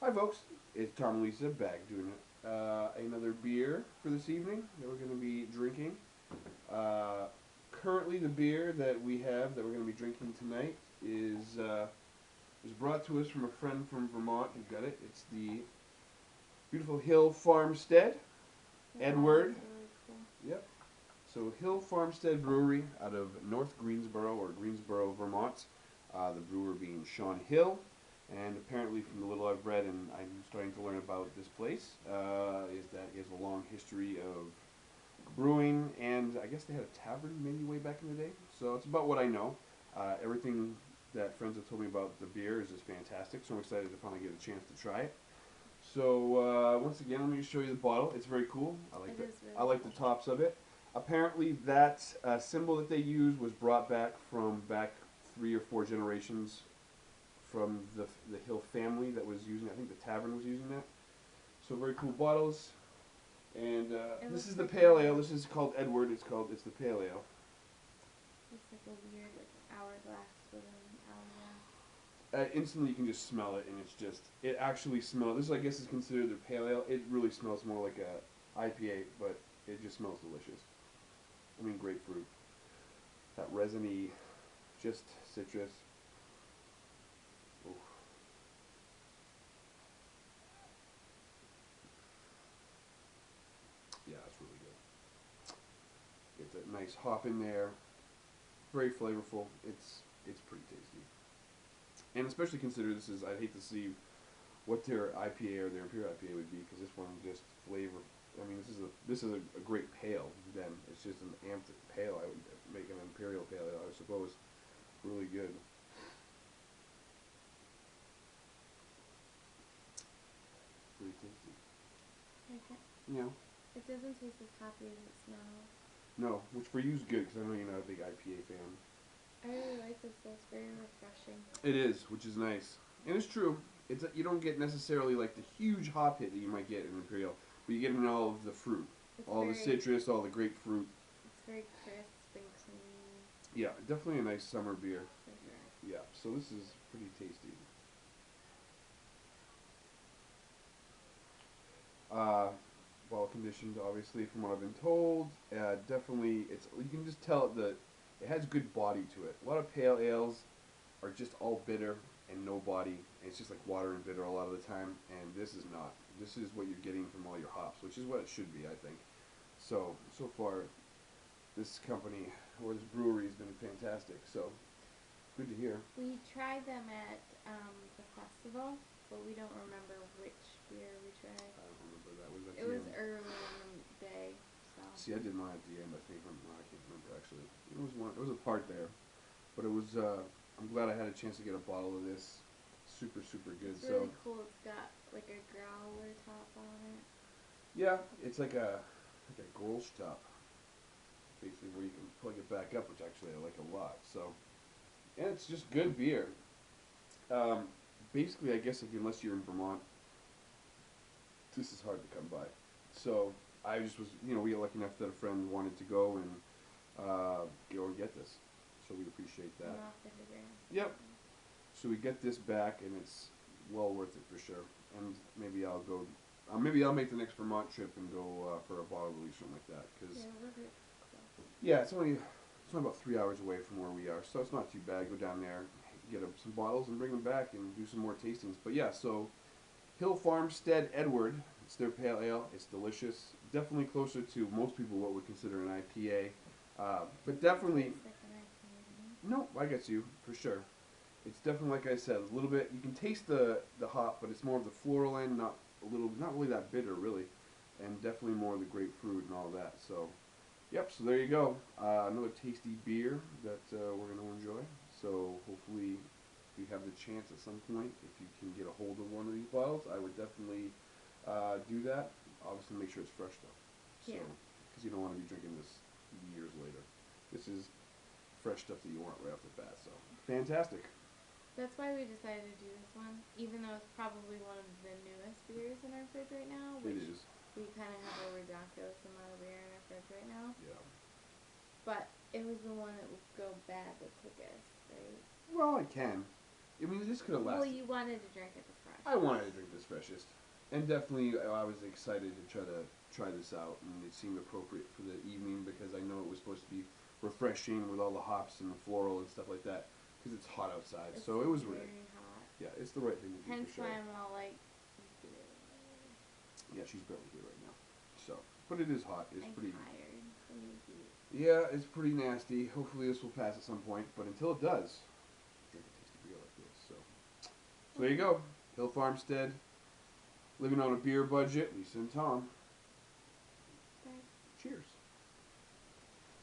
Hi folks, it's Tom and Lisa back doing another beer for this evening that we're going to be drinking. Uh, Currently the beer that we have that we're going to be drinking tonight is was brought to us from a friend from Vermont who got it. It's the beautiful Hill Farmstead, Edward. Really cool. Yep. So Hill Farmstead Brewery out of North Greensboro or Greensboro, Vermont. The brewer being Sean Hill. And apparently, from the little I've read and I'm starting to learn about this place, is that he has a long history of brewing, and I guess they had a tavern maybe way back in the day. So it's about what I know. Everything that friends have told me about the beer is just fantastic, so I'm excited to finally get a chance to try it. So once again, let me just show you the bottle. It's very cool. I like the tops of it. Apparently, that symbol that they used was brought back from back 3 or 4 generations from the Hill family that was using. I think the tavern was using that. So very cool bottles. And this is the pale ale. This is called Edward. It's the pale ale. It's like a weird hourglass with an hourglass. Instantly you can just smell it, and it actually smells. This I guess is considered their pale ale. It really smells more like a IPA, but it just smells delicious. I mean grapefruit, that resiny, just citrus. Ooh. Yeah, it's really good. It's a nice hop in there, very flavorful. It's pretty tasty, and especially consider this is. I'd hate to see what their IPA or their Imperial IPA would be because this one just flavor. I mean, this is a great pale. Then it's just an amped pale. I would make an Imperial pale ale, I suppose. Really good. Pretty tasty. Like it. You know. It doesn't taste as hoppy as it smells. No, which for you is good because I know you're not a big IPA fan. I really like this though. It's very refreshing. It is, which is nice, and it's true. You don't get necessarily like the huge hop hit that you might get in Imperial, but you get in all of the fruit, all the citrus, all the grapefruit. It's very crisp and clean. Yeah, definitely a nice summer beer. For sure. Yeah, so this is pretty tasty. Uh, well conditioned, obviously, from what I've been told. Definitely, you can just tell that it has good body to it. A lot of pale ales are just all bitter and no body. And it's just like water and bitter a lot of the time, and this is not. This is what you're getting from all your hops, which is what it should be, I think. So far, this company or this brewery has been fantastic. So good to hear. We tried them at the festival, but we don't remember which beer we tried. I don't remember that. It was early in the day, so. See, I did mine at the end. I think I can't remember actually. It was one. It was a part there, but it was. I'm glad I had a chance to get a bottle of this. Super good. It's really cool. It's got like a growler top on it. Yeah, it's like a Grolsch top, basically where you can plug it back up, which actually I like a lot. So, and it's just good beer. Um, Basically, I guess unless you're in Vermont, this is hard to come by. So I just was, we got lucky enough that a friend wanted to go and go and get this. So we appreciate that. Yep. So we get this back, and it's well worth it for sure. And maybe I'll go. Maybe I'll make the next Vermont trip and go for a bottle release, something like that. Cause yeah, it's only about 3 hours away from where we are, so it's not too bad. Go down there, get some bottles, and bring them back and do some more tastings. But yeah, so Hill Farmstead Edward. It's their pale ale. It's delicious. Definitely closer to most people what would consider an IPA, but definitely. No, I get you for sure. It's definitely like I said, a little bit. You can taste the hop, but it's more of the floral end, not really that bitter really, and definitely more of the grapefruit and all that. So, yep. So there you go. Another tasty beer that we're gonna enjoy. So hopefully, if you have the chance at some point, if you can get a hold of one of these bottles, I would definitely do that. Obviously, make sure it's fresh though. So, because you don't want to be drinking this years later. This is fresh stuff that you want right off the bat. So, fantastic. That's why we decided to do this one, even though it's probably one of the newest beers in our fridge right now. It is. We kind of have a ridiculous amount of beer in our fridge right now. Yeah. But it was the one that would go bad the quickest, right? Well, I can. I mean, this could have lasted. Well, you wanted to drink it the fresh. I wanted to drink this fresh. just, and definitely I was excited to try this out, and it seemed appropriate for the evening because I know it was supposed to be refreshing with all the hops and the floral and stuff like that because it's hot outside. It's So it was very right. hot. Yeah, it's the right thing to do Hence for sure. why I'm all like, Yeah, she's barely here right now. So, but it is hot. It's I'm pretty. tired from the heat. Yeah, it's pretty nasty. Hopefully this will pass at some point, but until it does, drink a tasty beer like this. So there you go. Hill Farmstead, living on a beer budget. Lisa and Tom. Bye. Cheers.